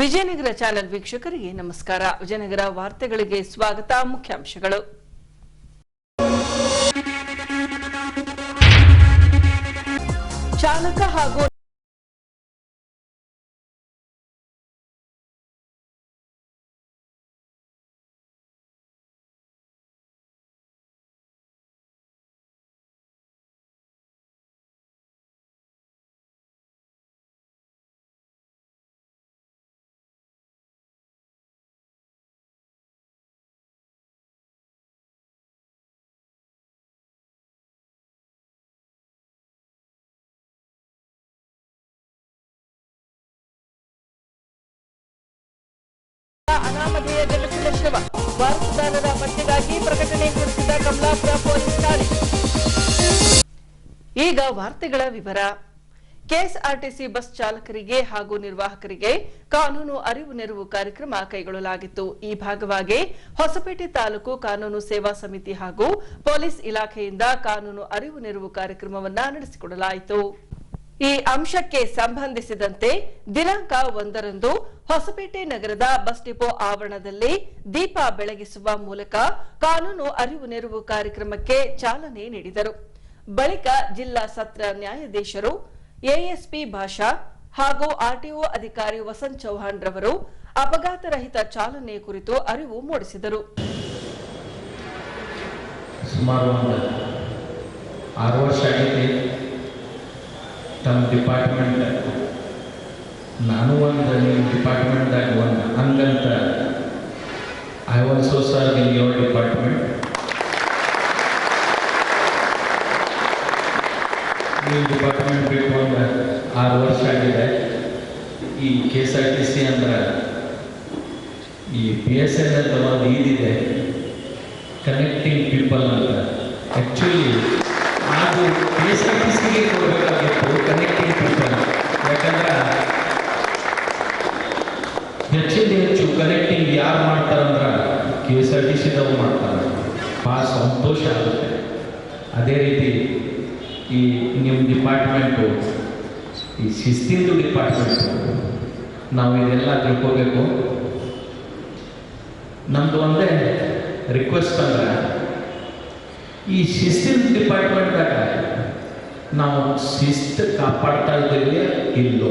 Vijayanagara channel ವೀಕ್ಷಕರಿಗೆ ನಮಸ್ಕಾರ. ವಿಜಯನಗರ ವಾರ್ತೆಗಳಿಗೆ ಸ್ವಾಗತ. ಮುಖ್ಯಾಂಶಗಳು. ಚಾಲಕ ಹಾಗೂ ಅನಾಮಧೇಯ ಗಂಡಸಿನ ಶವ ವಾರಸುದಾರರ ಪತ್ತೆಗಾಗಿ ಪ್ರಕಟಣೆ ಹೊರಡಿಸಿದ ಕಮಲಾಪುರ ಪೊಲೀಸ್ ಠಾಣೆ. ಈಗ ವಾರ್ತೆಗಳ ವಿವರ. ಕೆಎಸ್ಆರ್ಟಿಸಿ ಬಸ್ ಚಾಲಕರಿಗೆ ಹಾಗೂ ನಿರ್ವಾಹಕರಿಗೆ ಕಾನೂನು ಅರಿವು ನೆರವು ಕಾರ್ಯಕ್ರಮ ಕೈಗೊಳ್ಳಲಾಗಿತ್ತು. ಈ ಭಾಗವಾಗಿ ಹೊಸಪೇಟೆ ತಾಲೂಕು ಕಾನೂನು ಸೇವಾ ಸಮಿತಿ ಹಾಗೂ ಪೊಲೀಸ್ ಇಲಾಖೆಯಿಂದ ಕಾನೂನು ಅರಿವು ನೆರವು ಕಾರ್ಯಕ್ರಮವನ್ನು ನಡೆಸಿಕೊಡಲಾಯಿತು. ಈ ಅಂಶಕ್ಕೆ ಸಂಬಂಧಿಸಿದಂತೆ ದಿನಾಂಕ 1ರಂದು ಹೊಸಪೇಟೆ ನಗರದ ಬಸ್ ಡಿಪೋ ಆವರಣದಲ್ಲಿ ದೀಪ ಬೆಳಗಿಸುವ ಮೂಲಕ ಕಾನೂನು ಅರಿವು ನೆರವು ಕಾರ್ಯಕ್ರಮಕ್ಕೆ ಚಾಲನೆ ನೀಡಿದರು. ಬಳಿಕ ಜಿಲ್ಲಾ ಸತ್ರ ನ್ಯಾಯಾಧೀಶರು ಎಎಸ್ಪಿ ಭಾಷಾ ಹಾಗೂ ಆರ್ಟಿಒ ಅಧಿಕಾರಿ ವಸಂತ್ ಚೌಹಾಣ್ ರವರು ಅಪಘಾತ ರಹಿತ ಚಾಲನೆ ಕುರಿತು ಅರಿವು ಮೂಡಿಸಿದರು. ಸುಮಾರು 6 ವರ್ಷ ಆಗಿದೆ ತಮ್ಮ ಡಿಪಾರ್ಟ್ಮೆಂಟ್. ನಾನು ಒಂದು ನಿಮ್ಮ ಡಿಪಾರ್ಟ್ಮೆಂಟ್ದಾಗ ಒಂದು ಹಂಗಂತ I also serve in your department. ನಿಮ್ಮ ಡಿಪಾರ್ಟ್ಮೆಂಟ್ ಬಿಟ್ಟು ಒಂದು 6 ವರ್ಷ ಆಗಿದೆ. ಈ KSRTC ಅಂದ್ರೆ ಈ PSN ಅಂತ ಒಂದು ಇದಿದೆ, ಕನೆಕ್ಟಿಂಗ್ ಪೀಪಲ್ ಅಂತ. ಆ್ಯಕ್ಚುಲಿ ಅದು KSRTCಗೆ ಕೊಡಬೇಕಾಗಿತ್ತು, ಕನೆಕ್ಟಿಂಗ್ ಪೀಪಲ್. ಯಾಕಂದ್ರೆ ಹೆಚ್ಚಿನ ಹೆಚ್ಚು ಕನೆಕ್ಟಿಂಗ್ ಯಾರು ಮಾಡ್ತಾರಂದ್ರೆ KSRTCದವ್ರು ಮಾಡ್ತಾರೆ. ಭಾಳ ಸಂತೋಷ ಆಗುತ್ತೆ. ಅದೇ ರೀತಿ ಈ ನಿಮ್ಮ ಡಿಪಾರ್ಟ್ಮೆಂಟು ಈ ಶಿಸ್ತಿಂದು ಡಿಪಾರ್ಟ್ಮೆಂಟು, ನಾವು ಇದೆಲ್ಲ ತಿಳ್ಕೋಬೇಕು. ನಮ್ಮದು ಒಂದೇ ರಿಕ್ವೆಸ್ಟ್ ಅಂದ್ರೆ ಈ ಶಿಸ್ತಿನ ಡಿಪಾರ್ಟ್ಮೆಂಟ್ದಾಗ ನಾವು ಶಿಸ್ತು ಕಾಪಾಡ್ತಾ ಇದ್ದೇವೆ ಇಲ್ಲೋ.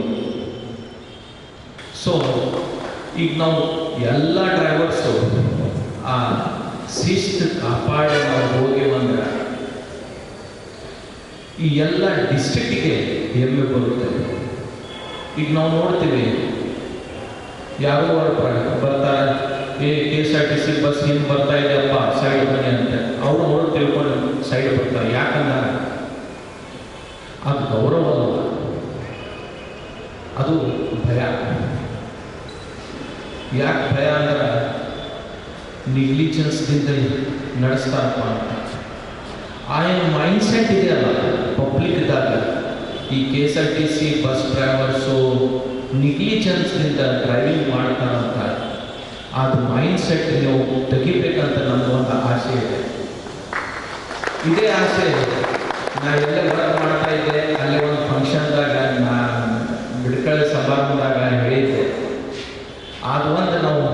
ಸೊ ಈಗ ನಾವು ಎಲ್ಲ ಡ್ರೈವರ್ಸು ಆ ಶಿಸ್ತು ಕಾಪಾಡಿ ನಾವು ಹೋಗಿವಂದ್ರೆ ಈ ಎಲ್ಲ ಡಿಸ್ಟ್ರಿಕ್ಟಿಗೆ ಹೆಮ್ಮೆ ಬರುತ್ತೆ. ಈಗ ನಾವು ನೋಡ್ತೀವಿ, ಯಾರೋ ಬರ್ತಾರೆ, KSRTC ಬಸ್ ಹಿಂಗೆ ಬರ್ತಾ ಇದೆಯಪ್ಪ ಸೈಡ್ ಬನ್ನಿ ಅಂತ. ಅವರು ನೋಡಿ ತಿಳ್ಕೊಂಡು ಸೈಡ್ ಬರ್ತಾರೆ. ಯಾಕಂದ್ರೆ ಅದು ಗೌರವ ಅಲ್ಲ, ಅದು ಭಯ. ಯಾಕೆ ಭಯ ಅಂದ್ರೆ ನಿಗ್ಲಿಜೆನ್ಸ್ದಿಂದ ನಡೆಸ್ತಾರಪ್ಪ ಅಂತ. ಆ ಏನು ಮೈಂಡ್ಸೆಟ್ ಇದೆಯಲ್ಲ ಪಬ್ಲಿಕ್ದಾಗ, ಈ KSRTC ಬಸ್ ಡ್ರೈವರ್ಸು ನಿಗ್ಲಿಜೆನ್ಸ್ನಿಂದ ಡ್ರೈವಿಂಗ್ ಮಾಡ್ತಾರಂತ, ಅದು ಮೈಂಡ್ಸೆಟ್ ನೀವು ತೆಗಿಬೇಕಂತ ನನ್ನದು ಒಂದು ಆಸೆ ಇದೆ. ಇದೇ ಆಸೆ ನಾವೆಲ್ಲ ವರ್ಕ್ ಮಾಡ್ತಾ ಇದ್ದೆ. ಅಲ್ಲಿ ಒಂದು ಫಂಕ್ಷನ್ದಾಗ ನಾನು ಬಿಡ್ಕಳ ಸಭಾದಾಗ ಹೇಳಿದ್ದೆ, ಅದು ಒಂದು ನಾವು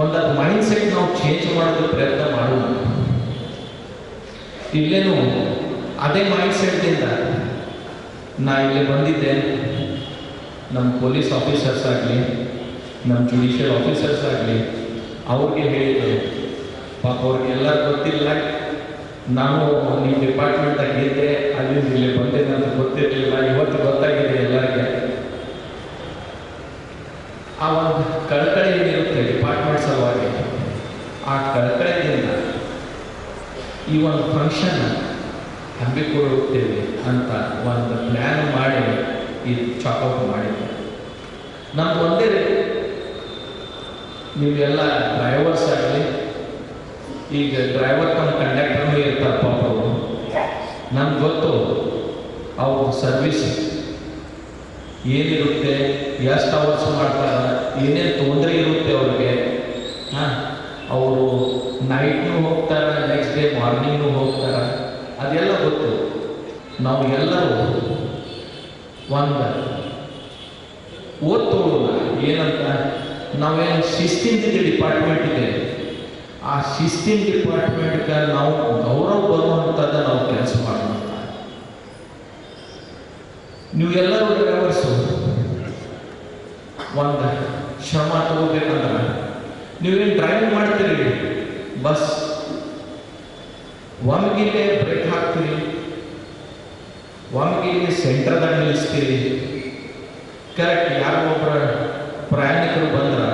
ಒಂದು ಮೈಂಡ್ಸೆಟ್ ನಾವು ಚೇಂಜ್ ಮಾಡೋದು ಪ್ರಯತ್ನ ಮಾಡೋದು. ಇಲ್ಲೇನು ಅದೇ ಮೈಂಡ್ಸೆಟ್ನಿಂದ ನಾ ಇಲ್ಲಿ ಬಂದಿದ್ದೆ. ನಮ್ಮ ಪೊಲೀಸ್ ಆಫೀಸರ್ಸ್ ಆಗಲಿ, ನಮ್ಮ ಜುಡಿಷಿಯಲ್ ಆಫೀಸರ್ಸ್ ಆಗಲಿ, ಅವ್ರಿಗೆ ಹೇಳಿದೆ. ಪಾಪ ಅವ್ರಿಗೆಲ್ಲ ಗೊತ್ತಿಲ್ಲ, ನಾನು ನಿಮ್ಮ ಡಿಪಾರ್ಟ್ಮೆಂಟಾಗ ಇದ್ದೆ, ಅಲ್ಲಿಂದ ಇಲ್ಲಿ ಬಂದಿದ್ದೆ ಅಂತ ಗೊತ್ತಿರಲಿಲ್ಲ. ಇವತ್ತು ಗೊತ್ತಾಗಿದೆ ಎಲ್ಲರಿಗೆ. ಆ ಒಂದು ಕಳಕಳಿ ಏನಿರುತ್ತೆ ಡಿಪಾರ್ಟ್ಮೆಂಟ್ ಸಲುವಾಗಿ, ಆ ಕಳಕಳಿಯಿಂದ ಈ ಒಂದು ಫಂಕ್ಷನ್ ಹಮ್ಮಿಕೊಳ್ಳುತ್ತೇವೆ ಅಂತ ಒಂದು ಪ್ಲ್ಯಾನ್ ಮಾಡಿ ಇದು ಚಾಕೌಟ್ ಮಾಡಿದ್ದೆ. ನಮ್ದು ಒಂದೇ ನೀವೆಲ್ಲ ಡ್ರೈವರ್ಸ್ ಆಗಲಿ, ಈಗ ಡ್ರೈವರ್ ತಮ್ಮ ಕಂಡಕ್ಟರ್ನೂ ಇರ್ತಾರೆ ಪಾಪ ಅವರು. ನಮ್ಗೆ ಗೊತ್ತು ಅವ್ರ ಸರ್ವಿಸ್ ಏನಿರುತ್ತೆ, ಎಷ್ಟು ಅವರ್ಸ್ ಮಾಡ್ತಾರೆ, ಏನೇನು ತೊಂದರೆ ಇರುತ್ತೆ ಅವ್ರಿಗೆ. ಅವರು ನೈಟ್ನೂ ಹೋಗ್ತಾರೆ, ನೆಕ್ಸ್ಟ್ ಡೇ ಮಾರ್ನಿಂಗ್ನೂ ಹೋಗ್ತಾರೆ, ಅದೆಲ್ಲ ಗೊತ್ತು. ನಾವು ಎಲ್ಲರೂ ಒಂದು ಓದ್ತೋಳಲ್ಲ ಏನಂತ, ನಾವೇನು ಶಿಸ್ತಿನ ಡಿಪಾರ್ಟ್ಮೆಂಟ್ ಇದೆ, ಆ ಶಿಸ್ತಿನ ಡಿಪಾರ್ಟ್ಮೆಂಟ್ಗೆ ನಾವು ಗೌರವ ಬರುವಂಥದ್ದು ನಾವು ಕೆಲಸ ಮಾಡೋಣ. ನೀವು ಎಲ್ಲರೂ ಡ್ರೈವರ್ಸು ಒಂದು ಶ್ರಮ ತಗೋಬೇಕಂದ್ರೆ ನೀವೇನು ಡ್ರೈವಿಂಗ್ ಮಾಡ್ತೀರಿ, ಬಸ್ ಒಮ್ಗಿಲ್ಲೇ ಬ್ರೇಕ್ ಹಾಕ್ತೀರಿ, ಒಮ್ಗಿಲ್ಲಿ ಸೆಂಟರ್ದಾಗ ನಿಲ್ಲಿಸ್ತೀರಿ. ಕರೆಕ್ಟ್ ಯಾರೋ ಒಬ್ಬರ ಪ್ರಯಾಣಿಕರು ಬಂದ್ರೆ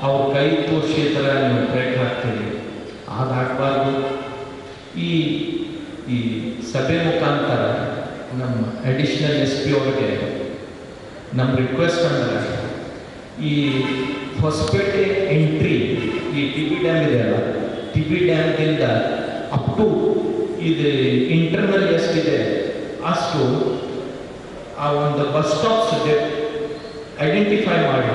ಅವ್ರ ಕೈ ತೋರಿಸಿ ಥರ ನೀವು ಬ್ರೇಕ್ ಹಾಕ್ತೀರಿ. ಅದಾಗಬಾರ್ದು. ಈ ಈ ಸಭೆ ಮುಖಾಂತರ ನಮ್ಮ ಅಡಿಷನಲ್ SP ಅವ್ರಿಗೆ ನಮ್ಮ ರಿಕ್ವೆಸ್ಟ್ ಅಂದ್ರೆ, ಈ ಹೊಸಪೇಟೆ ಎಂಟ್ರಿ ಈ TB ಡ್ಯಾಮ್ ಇದೆಯಲ್ಲ, TB ಡ್ಯಾಮ್ಗಿಂದ ಅಪ್ ಟು ಇದು ಇಂಟರ್ನಲ್ ಎಷ್ಟಿದೆ ಅಷ್ಟು ಆ ಒಂದು ಬಸ್ ಸ್ಟಾಪ್ಸ್ ಐಡೆಂಟಿಫೈ ಮಾಡಿ,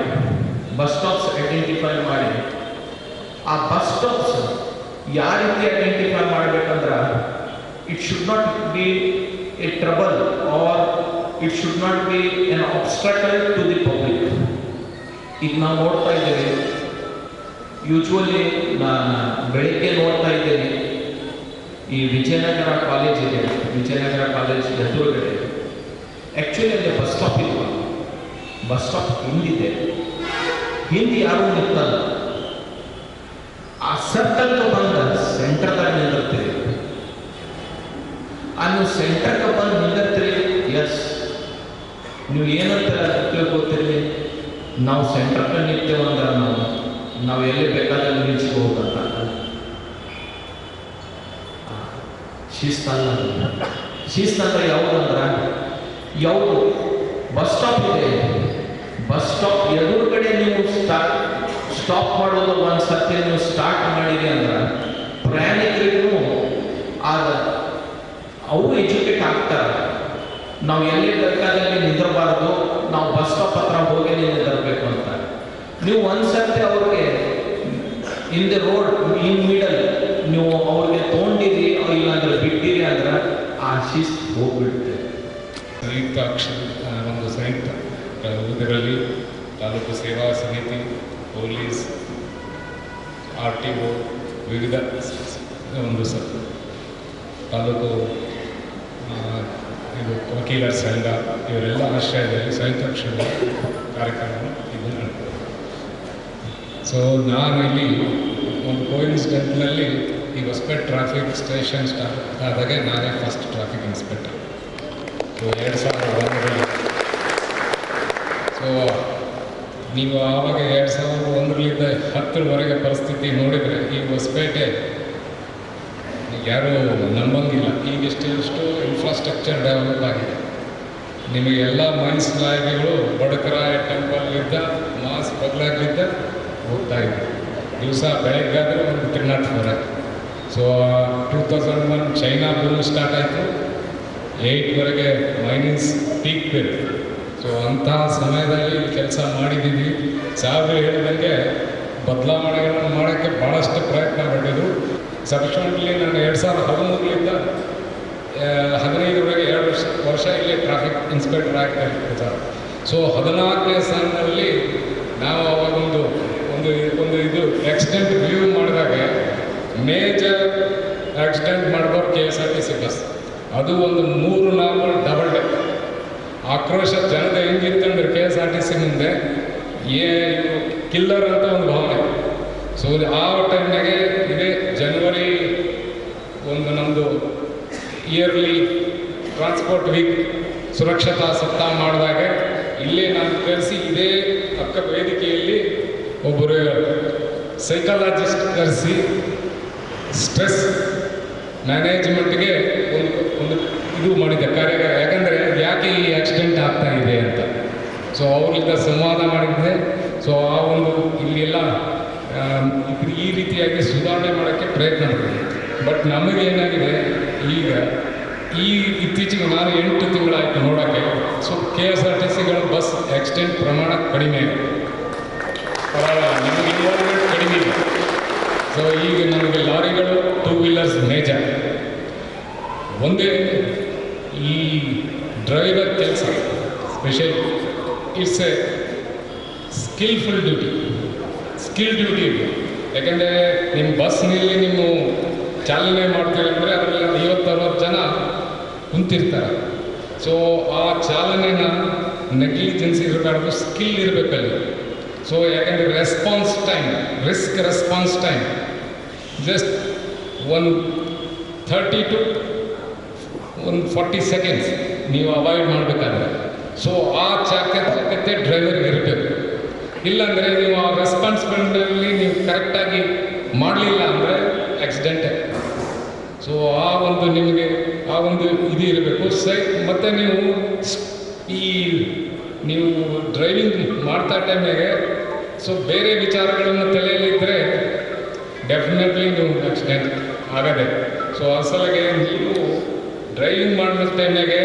ಆ ಬಸ್ ಸ್ಟಾಪ್ಸ್ ಯಾವ ರೀತಿ ಐಡೆಂಟಿಫೈ ಮಾಡಬೇಕಂದ್ರೆ, it should not be a trouble or it should not be an obstacle to the public. ಈಗ ನಾವು ನೋಡ್ತಾ ಇದ್ದೇವೆ, ಯೂಶ್ವಲಿ ನಾನು ಬೆಳಿಗ್ಗೆ ನೋಡ್ತಾ ಇದ್ದೇನೆ, ಈ ವಿಜಯನಗರ ಕಾಲೇಜ್ ಇದೆ, ವಿಜಯನಗರ ಕಾಲೇಜ್ ಎದುರುಗಡೆ ಆ್ಯಕ್ಚುಲಿ ಅಲ್ಲಿ ಬಸ್ ಸ್ಟಾಪ್ ಇಲ್ವಾ, ಬಸ್ ಸ್ಟಾಪ್ ಹಿಂದಿದೆ, ಹಿಂದೆ ಯಾರೂ ನಿಂತಲ್ಲ. ಆ ಸರ್ಕಲ್ಗೆ ಬಂದ ಸೆಂಟರ್ದಾಗ ನಿಂದಿರ್ತೀರಿ, ನೀವು ಸೆಂಟರ್ಗೆ ಬಂದು ನಿಂದಿರ್ತೀರಿ. ಎಸ್, ನೀವು ಏನಂತ ತಿಳ್ಕೊತೀರಿ, ನಾವು ಸೆಂಟರ್ಗೆ ನಿಂತೇವಂದ್ರೆ ನಾವು ಎಲ್ಲಿ ಬೇಕಾದ್ರೆ ನಿಲ್ಲಿಸ್ಬೋದಂತ. ಶಿಸ್ತಂದ್ರೆ ಯಾವುದಂದ್ರೆ, ಯಾವುದು ಬಸ್ ಸ್ಟಾಪ್ ಇದೆ, ಬಸ್ ಸ್ಟಾಪ್ ಎದುರುಗಡೆ ನೀವು ಸ್ಟಾಪ್ ಮಾಡೋದು ಒಂದು ಸತ್ಯ ನೀವು ಸ್ಟಾರ್ಟ್ ಮಾಡಿರಿ ಅಂದ್ರೆ ಪ್ರಯಾಣಿಕರಿಗೂ ಆಗ ಅವರು ಎಜುಕೇಟ್ ಆಗ್ತಾರೆ. ನಾವು ಎಲ್ಲಿ ಬೇಕಾದಲ್ಲಿ ನಿಂದಿರಬಾರ್ದು, ನಾವು ಬಸ್ ಸ್ಟಾಪ್ ಹತ್ರ ಹೋಗಿ ನಿಂದಿರಬೇಕು ಅಂತ. ನೀವು ಒಂದು ಸತ್ಯ ಅವ್ರಿಗೆ in the road in middle ನೀವು ಅವ್ರಿಗೆ ತೊಗೊಂಡಿರಿ ಇಲ್ಲಾಂದ್ರೆ ಬಿಟ್ಟಿರಿ ಅಂದ್ರೆ ಆ ಶಿಸ್ತು ಹೋಗ್ಬಿಡ್ತೇವೆ. ಸಂಯುಕ್ತ ಇದರಲ್ಲಿ ತಾಲೂಕು ಸೇವಾ ಸಮಿತಿ, ಪೊಲೀಸ್, RTO, ವಿವಿಧ ತಾಲೂಕು ಇದು ವಕೀಲರ ಸಂಘ ಇವರೆಲ್ಲ ಆಶ್ರಯದಲ್ಲಿ ಸಂಯುಕ್ತ ಅಕ್ಷರ ಕಾರ್ಯಕ್ರಮ ಇದು ನಡೆಯುತ್ತೆ. ಸೊ ನಾನು ಇಲ್ಲಿ ಒಂದು ಕೋಇನ್ಸಿಡೆಂಟ್ನಲ್ಲಿ ಈ ಹೊಸಪೇಟೆ ಟ್ರಾಫಿಕ್ ಸ್ಟೇಷನ್ ಸ್ಟಾರ್ಟ್ ಆದಾಗೆ ನಾನೇ ಫಸ್ಟ್ ಟ್ರಾಫಿಕ್ ಇನ್ಸ್ಪೆಕ್ಟರ್. ಸೊ 2001ರಲ್ಲಿ. ಸೊ ನೀವು ಆವಾಗ 2001ರಿಂದ 10ರವರೆಗೆ ಪರಿಸ್ಥಿತಿ ನೋಡಿದರೆ ಈ ಹೊಸಪೇಟೆ ಯಾರೂ ನಂಬಂಗಿಲ್ಲ. ಈಗ ಎಷ್ಟು ಇನ್ಫ್ರಾಸ್ಟ್ರಕ್ಚರ್ ಡೆವಲಪ್ ಆಗಿದೆ. ನಿಮಗೆ ಎಲ್ಲ ಮೈನ್ಸ್ ಲಾಯಗಳು ಬಡಕರಾಯ ಟೆಂಪಲ್ನಿಂದ ಮಾಸ್ ಬದಲಾಗ್ಲಿದ್ದ ಹೋಗ್ತಾ ಇದೆ. ದಿವಸ ಬೆಳಗ್ಗಾದರೆ ಒಂದು ತಿರ್ನಾಟಕವರೆ. ಸೊ 2001 ಚೈನಾ ಬೂಮ್ ಸ್ಟಾರ್ಟ್ ಆಯಿತು, 8ವರೆಗೆ ಮೈನಿಂಗ್ಸ್ ಪೀಕ್ ಬೇಕು. ಸೊ ಅಂತಹ ಸಮಯದಲ್ಲಿ ಕೆಲಸ ಮಾಡಿದ್ದೀವಿ. ಸಾಹೇಬರು ಹೇಳಿದಂಗೆ ಬದಲಾವಣೆಗಳನ್ನು ಮಾಡೋಕ್ಕೆ ಭಾಳಷ್ಟು ಪ್ರಯತ್ನ ಪಟ್ಟಿದ್ದು. ಸಬ್ಸ್ಟೆಂಟ್ಲಿ ನಾನು 2013ರಿಂದ 15ವರೆಗೆ 2 ವರ್ಷ ಇಲ್ಲಿ ಟ್ರಾಫಿಕ್ ಇನ್ಸ್ಪೆಕ್ಟರ್ ಆಗ್ತಾ ಇರ್ತೀವಿ ಸರ್. ಸೊ 14ನೇ ಸಾಲಿನಲ್ಲಿ ನಾವು ಅವಾಗ ಒಂದು ಇದು ಆಕ್ಸಿಡೆಂಟ್ ವ್ಯೂ ಮಾಡಿದಾಗ ಮೇಜರ್ ಆಕ್ಸಿಡೆಂಟ್ ಮಾಡಿದವ್ರು KSRTC ಬಸ್. ಅದು ಒಂದು 3-4 ಡಬಲ್ ಡೆಕ್. ಆಕ್ರೋಶ ಜನದ ಹೆಂಗಿತ್ತಂದ್ರೆ KSRTC ಮುಂದೆ ಕಿಲ್ಲರ್ ಅಂತ ಒಂದು ಭಾವನೆ. ಸೊ ಆ ಟೈಮ್ನಾಗೆ ಇದೇ ಜನವರಿ ನಮ್ಮದು ಇಯರ್ಲಿ ಟ್ರಾನ್ಸ್ಪೋರ್ಟ್ ವೀಕ್ ಸುರಕ್ಷತಾ ಸಪ್ತಾಹ ಮಾಡಿದಾಗ ಇಲ್ಲೇ ನಾನು ಕರೆಸಿ ಇದೇ ಅಕ್ಕ ವೇದಿಕೆಯಲ್ಲಿ ಒಬ್ಬರು ಸೈಕಾಲಜಿಸ್ಟ್ ಕರೆಸಿ ಸ್ಟ್ರೆಸ್ ಮ್ಯಾನೇಜ್ಮೆಂಟ್ಗೆ ಒಂದು ಇದು ಮಾಡಿದ್ದೆ ಕಾರ್ಯಾಗಾರ. ಯಾಕಂದರೆ ಯಾಕೆ ಈ ಆಕ್ಸಿಡೆಂಟ್ ಆಗ್ತಾ ಇದೆ ಅಂತ. ಸೊ ಅವರಿಂದ ಸಂವಾದ ಮಾಡಿದ್ದೆ. ಸೊ ಆ ಇಲ್ಲೆಲ್ಲ ಈ ರೀತಿಯಾಗಿ ಸುಧಾರಣೆ ಮಾಡೋಕ್ಕೆ ಪ್ರಯತ್ನ ಮಾಡಿದೆ. ಬಟ್ ನಮಗೇನಾಗಿದೆ ಈಗ ಇತ್ತೀಚೆಗೆ ನಾನು 8 ತಿಂಗಳಾಯಿತು ನೋಡೋಕ್ಕೆ. ಸೊ KSRTCಗಳ ಬಸ್ ಆಕ್ಸಿಡೆಂಟ್ ಪ್ರಮಾಣ ಕಡಿಮೆ ಇದೆ, ನಮಗೆ ಇನ್ವಾಲ್ವ್ಮೆಂಟ್ ಕಡಿಮೆ ಇದೆ. ಸೊ ಈಗ ನಮಗೆ ಲಾರಿಗಳು 2 ವೀಲರ್ಸ್ ಮೇಜರ್. ಒಂದೇ ಈ ಡ್ರೈವರ್ ಕೆಲಸ special it's A skill duty ಇದು. ಯಾಕೆಂದರೆ ನಿಮ್ಮ ಬಸ್ನಲ್ಲಿ ನೀವು ಚಾಲನೆ ಮಾಡ್ತೀರಿ ಅಂದರೆ ಅದರಲ್ಲಿ 50-60 ಜನ ಕುಂತಿರ್ತಾರೆ. ಸೊ ಆ ಚಾಲನೆನ ನೆಗ್ಲಿಜೆನ್ಸ್ ಇರಬಾರ್ದು, ಸ್ಕಿಲ್ ಇರಬೇಕಲ್ಲಿ. ಸೊ ಯಾಕೆಂದರೆ response time just 130 to 140 seconds ನೀವು ಅವಾಯ್ಡ್ ಮಾಡಬೇಕಾದ್ರೆ. ಸೊ ಆ ಜಾಗ್ರತೆ ಡ್ರೈವರ್ಗೆ ಇರಬೇಕು. ಇಲ್ಲಾಂದರೆ ನೀವು ಆ ರೆಸ್ಪಾನ್ಸಿಬಿಲಿಟಿಯಲ್ಲಿ ನೀವು ಕರೆಕ್ಟಾಗಿ ಮಾಡಲಿಲ್ಲ ಅಂದರೆ ಆಕ್ಸಿಡೆಂಟೇ. ಸೊ ಆ ಒಂದು ನಿಮಗೆ ಆ ಒಂದು ಇದು ಇರಬೇಕು. ಮತ್ತು ನೀವು ಡ್ರೈವಿಂಗ್ ಮಾಡ್ತಾ ಟೈಮಿಗೆ ಸೊ ಬೇರೆ ವಿಚಾರಗಳನ್ನು ತಲೆಯಲ್ಲಿದ್ದರೆ ಡೆಫಿನೆಟ್ಲಿ ನೀವು ಆಕ್ಸಿಡೆಂಟ್ ಆಗದೆ. ಸೊ ಅಸಲಿಗೆ ನೀವು ಡ್ರೈವಿಂಗ್ ಮಾಡೋ ಟೈಮಿಗೆ